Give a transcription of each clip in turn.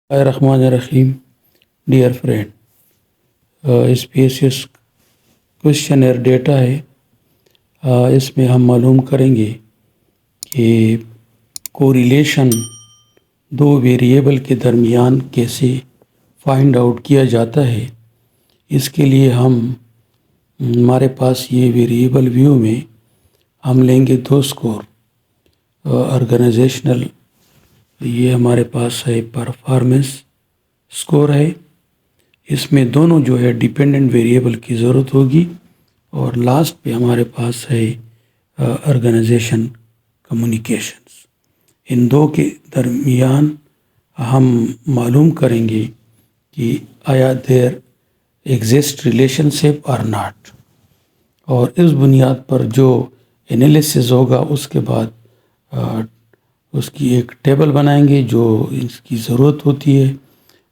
الرحمن الرحیم. Dear friend, اسپیسیس questionnaire data ہے. اس میں ہم معلوم کریں گے کہ کوریلیشن دو ویریبل کے درمیان کیسے فائنڈ آؤٹ کیا جاتا ہے. اس کے لیے ہمارے پاس یہ ویریبل ویو میں ہم لیں گے دو اسکور. آرگنائزیشنل، یہ ہمارے پاس ہے پرفارمنس اسکور ہے. اس میں دونوں جو ہے ڈیپینڈنٹ ویریبل کی ضرورت ہوگی. اور لاسٹ پہ ہمارے پاس ہے آرگنائزیشن کمیونیکیشنز. ان دو کے درمیان ہم معلوم کریں گے کہ آیا دیر ایگزسٹ ریلیشن شپ اور ناٹ. اور اس بنیاد پر جو انالیسز ہوگا اس کے بعد اس کی ایک ٹیبل بنائیں گے جو اس کی ضرورت ہوتی ہے،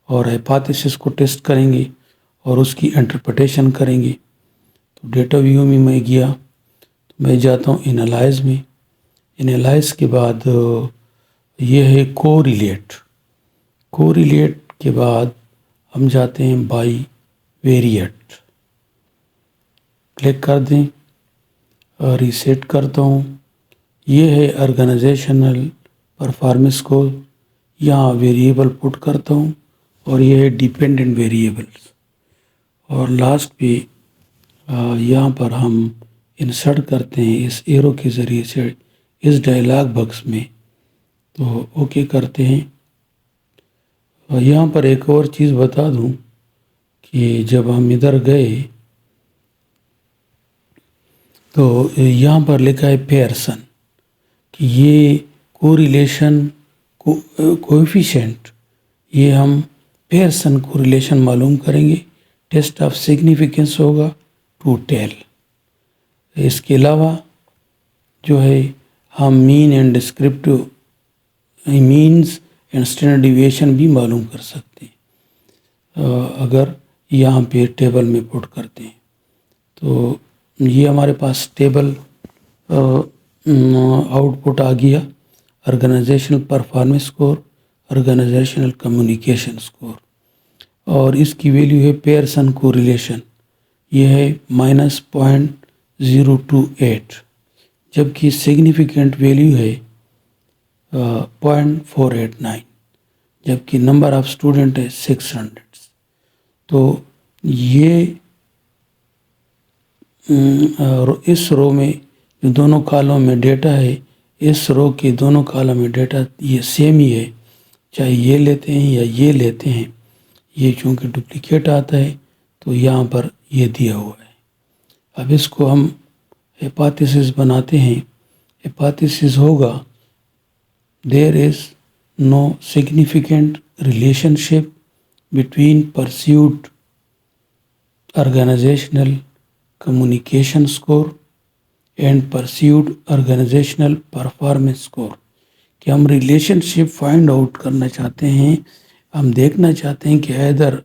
اور ہائپوتھیسس کو ٹیسٹ کریں گے اور اس کی انٹرپریٹیشن کریں گے. تو ڈیٹا ویو میں میں گیا تو میں جاتا ہوں انالائز میں. انالائز کے بعد یہ ہے کوریلیٹ. کوریلیٹ کے بعد ہم جاتے ہیں بائی ویریٹ. کلک کر دیں، ریسیٹ کرتا ہوں. یہ ہے آرگنائزیشنل پرفارمنس کو یہاں ویریبل پٹ کرتا ہوں، اور یہ ہے ڈیپینڈنٹ ویریبلس. اور لاسٹ پہ یہاں پر ہم انسرٹ کرتے ہیں اس ایرو کے ذریعے سے اس ڈائلاگ باکس میں. تو اوکے کرتے ہیں. یہاں پر ایک اور چیز بتا دوں کہ جب ہم ادھر گئے تو یہاں پر لکھا ہے پیئرسن، کہ یہ کوریلیشن کوفیشینٹ، یہ ہم پیئرسن کوریلیشن معلوم کریں گے. ٹیسٹ آف سگنیفیکنس ہوگا ٹو ٹیل. اس کے علاوہ جو ہے ہم mean and descriptive means and standard deviation بھی معلوم کر سکتے ہیں اگر یہاں پہ ٹیبل میں پٹ کرتے ہیں. تو یہ ہمارے پاس ٹیبل آؤٹ پٹ آ گیا. Organizational performance score, organizational communication score, اور اس کی ویلیو ہے پیئرسن کوریلیشن. یہ ہے -0.028، جبکہ سگنیفیکنٹ ویلیو ہے 0.489، جبکہ نمبر آف اسٹوڈنٹ ہے 600. تو یہ اس رو میں جو دونوں کالم میں ڈیٹا ہے، اس رو کے دونوں کالم میں ڈیٹا یہ سیم ہی ہے، چاہے یہ لیتے ہیں یا یہ لیتے ہیں. یہ چونکہ ڈپلیکیٹ آتا ہے تو یہاں پر یہ دیا ہوا ہے. اب اس کو ہم ہائپوتھیسس بناتے ہیں. ہائپوتھیسس ہوگا there is no significant relationship between perceived organizational communication score and perceived organizational performance score. کہ ہم ریلیشن شپ فائنڈ آؤٹ کرنا چاہتے ہیں. ہم دیکھنا چاہتے ہیں کہ ادھر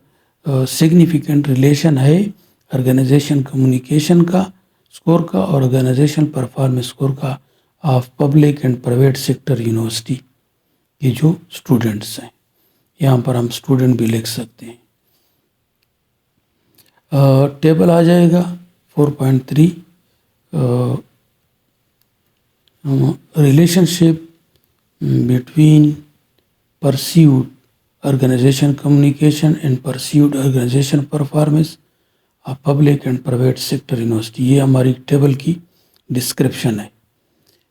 سگنیفیکنٹ ریلیشن ہے آرگنائزیشن کمیونیکیشن کا اسکور کا اور آرگنائزیشن پرفارمنس اسکور کا of public and private sector university کے جو اسٹوڈنٹس ہیں. یہاں پر ہم اسٹوڈنٹ بھی لکھ سکتے ہیں. ٹیبل آ جائے گا 4.3 relationship between perceived organization communication and perceived organization performance of public and private sector university. یہ ہماری ٹیبل کی ڈسکرپشن ہے.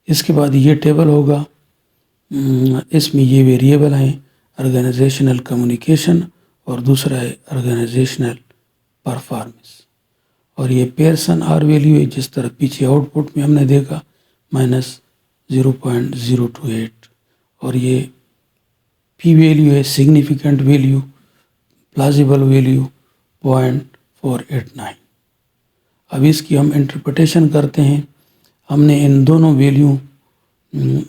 اس کے بعد یہ ٹیبل ہوگا، اس میں یہ ویریبل ہیں آرگنائزیشنل کمیونیکیشن اور دوسرا ہے آرگنائزیشنل پرفارمنس. اور یہ پیئرسن آر ویلیو ہے جس طرح پیچھے آؤٹ پٹ میں ہم نے دیکھا -0.028. اور یہ پی ویلیو ہے سگنیفیکنٹ ویلیو، پلازیبل ویلیو 0.489. اب اس کی ہم انٹرپریٹیشن کرتے ہیں. ہم نے ان دونوں ویلیو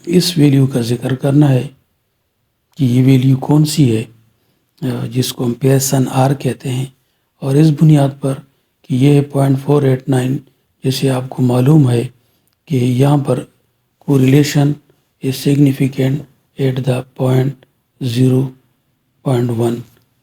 اس ویلیو کا ذکر کرنا ہے کہ یہ ویلیو کون سی ہے جس کو ہم پیئرسن آر کہتے ہیں. اور اس بنیاد پر کہ یہ 0.489، جیسے آپ کو معلوم ہے کہ یہاں پر correlation is significant at the 0.0 0.1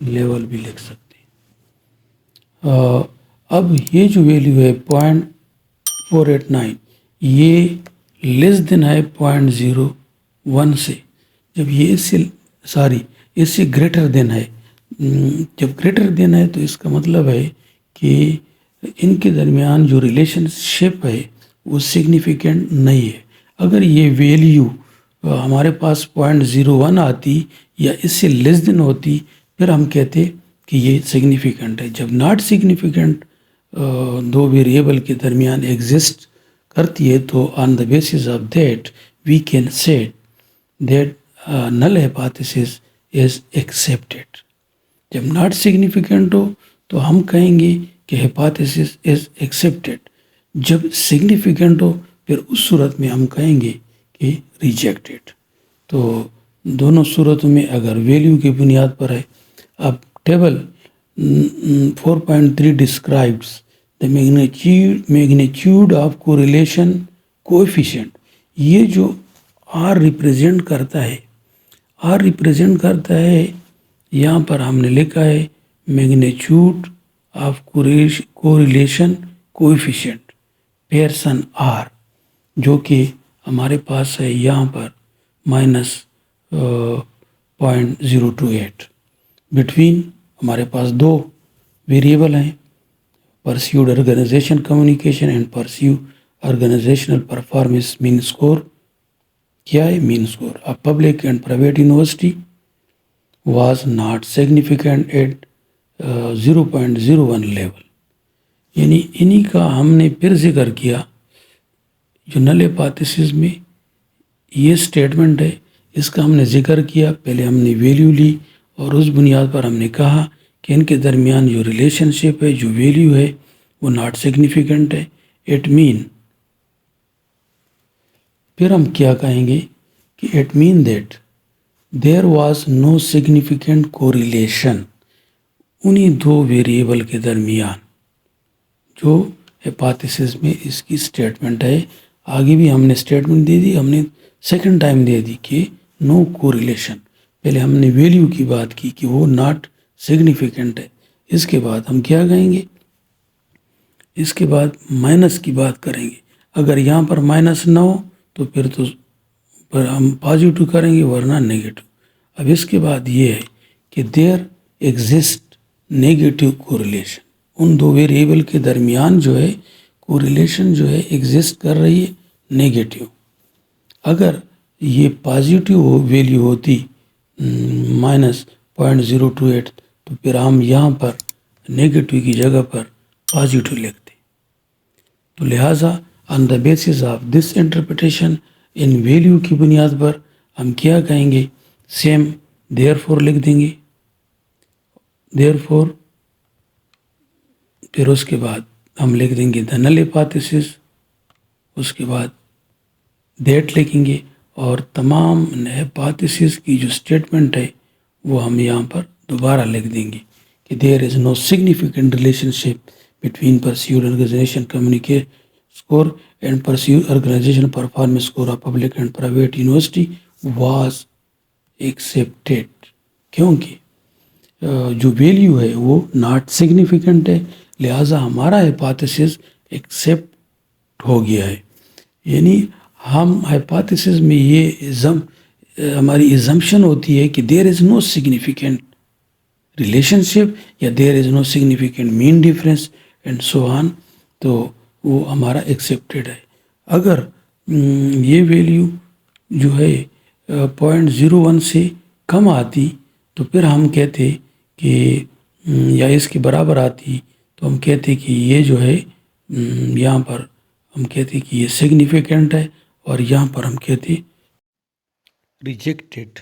level بھی لکھ سکتے ہیں۔ اب یہ جو ویلیو ہے 0.489 یہ لیس دین ہے 0.01 سے، جب یہ اس سے گریٹر دین ہے، جب گریٹر دین ہے تو اس کا مطلب ہے کہ ان کے درمیان جو ریلیشن شپ ہے وہ سگنیفیکنٹ نہیں ہے۔ اگر یہ ویلیو ہمارے پاس 0.01 آتی یا اس سے لیس دین ہوتی پھر ہم کہتے کہ یہ سگنیفیکنٹ ہے۔ جب ناٹ سگنیفیکنٹ دو ویریبل کے درمیان ایگزسٹ کرتی ہے تو on the basis of that we can say that null hypothesis is accepted. جب ناٹ سگنیفیکنٹ ہو تو ہم کہیں گے کہ ہائپوتھیسس از ایکسیپٹیڈ، جب سگنیفیکنٹ ہو پھر اس صورت میں ہم کہیں گے کہ ریجیکٹیڈ۔ تو دونوں صورتوں میں اگر ویلیو کی بنیاد پر ہے۔ اب table 4.3 describes the magnitude of correlation coefficient. یہ جو آر ریپریزنٹ کرتا ہے یہاں پر ہم نے لکھا ہے magnitude of correlation coefficient Pearson r, جو کہ ہمارے پاس ہے یہاں پر -0.028 بٹوین ہمارے پاس دو ویریبل ہیں، perceived organization communication and perceive organizational performance mean score. کیا ہے mean score? A public and private university was not significant at 0.01 level. یعنی انہی کا ہم نے پھر ذکر کیا جو نل ہائپوتھیسس میں یہ سٹیٹمنٹ ہے، اس کا ہم نے ذکر کیا۔ پہلے ہم نے ویلیو لی اور اس بنیاد پر ہم نے کہا کہ ان کے درمیان جو ریلیشن شپ ہے، جو ویلیو ہے وہ ناٹ سگنیفیکنٹ ہے۔ اٹ مین، پھر ہم کیا کہیں گے کہ it mean that there was no significant correlation انہی دو ویریبل کے درمیان، جو ہائپوتھیسس میں اس کی سٹیٹمنٹ ہے۔ آگے بھی ہم نے سٹیٹمنٹ دے دی، ہم نے سیکنڈ ٹائم دے دی کہ نو کوریلیشن۔ پہلے ہم نے ویلیو کی بات کی کہ وہ ناٹ سگنیفیکنٹ ہے، اس کے بعد ہم کیا کہیں گے؟ اس کے بعد مائنس کی بات کریں گے۔ اگر یہاں پر مائنس نہ ہو تو پھر ہم پازیٹیو کریں گے، ورنہ نیگیٹو۔ اب اس کے بعد یہ ہے کہ دیر ایگزسٹ نیگیٹو کوریلیشن، ان دو ویریبل کے درمیان جو ہے کوریلیشن جو ہے ایگزسٹ کر رہی ہے نیگیٹو۔ اگر یہ پازیٹیو ویلیو ہوتی -0.028 تو پھر ہم یہاں پر نیگیٹو کی جگہ پر پازیٹیو لکھتے۔ تو لہٰذا on the basis of this interpretation, ان ویلیو کی بنیاد پر ہم کیا کہیں گے؟ سیم دیئر فور لکھ دیں گے، دیئر فور، پھر اس کے بعد ہم لکھ دیں گے دا نل ہائپوتھیسس، اس کے بعد دیٹ لکھیں گے، اور تمام ہائپوتھیسس کی جو سٹیٹمنٹ ہے وہ ہم یہاں پر دوبارہ لکھ دیں گے کہ there is no significant relationship between perceived organization communication score and perceived organization performance score of public and private university was accepted, کیونکہ جو ویلیو ہے وہ ناٹ سگنیفیکنٹ ہے، لہٰذا ہمارا ہائپوتھیسس ایکسیپٹ ہو گیا ہے۔ یعنی ہم ہائپوتھیسس میں یہ ہماری ایزمپشن ہوتی ہے کہ there is no significant relationship یا there is no significant mean difference and so on, تو وہ ہمارا ایکسیپٹیڈ ہے۔ اگر یہ ویلیو جو ہے 0.01 سے کم آتی تو پھر ہم کہتے کہ یا اس کے برابر آتی تو ہم کہتے کہ یہ جو ہے یہاں پر ہم کہتے کہ یہ سگنیفیکنٹ ہے، اور یہاں پر ہم کہتے ریجیکٹیڈ۔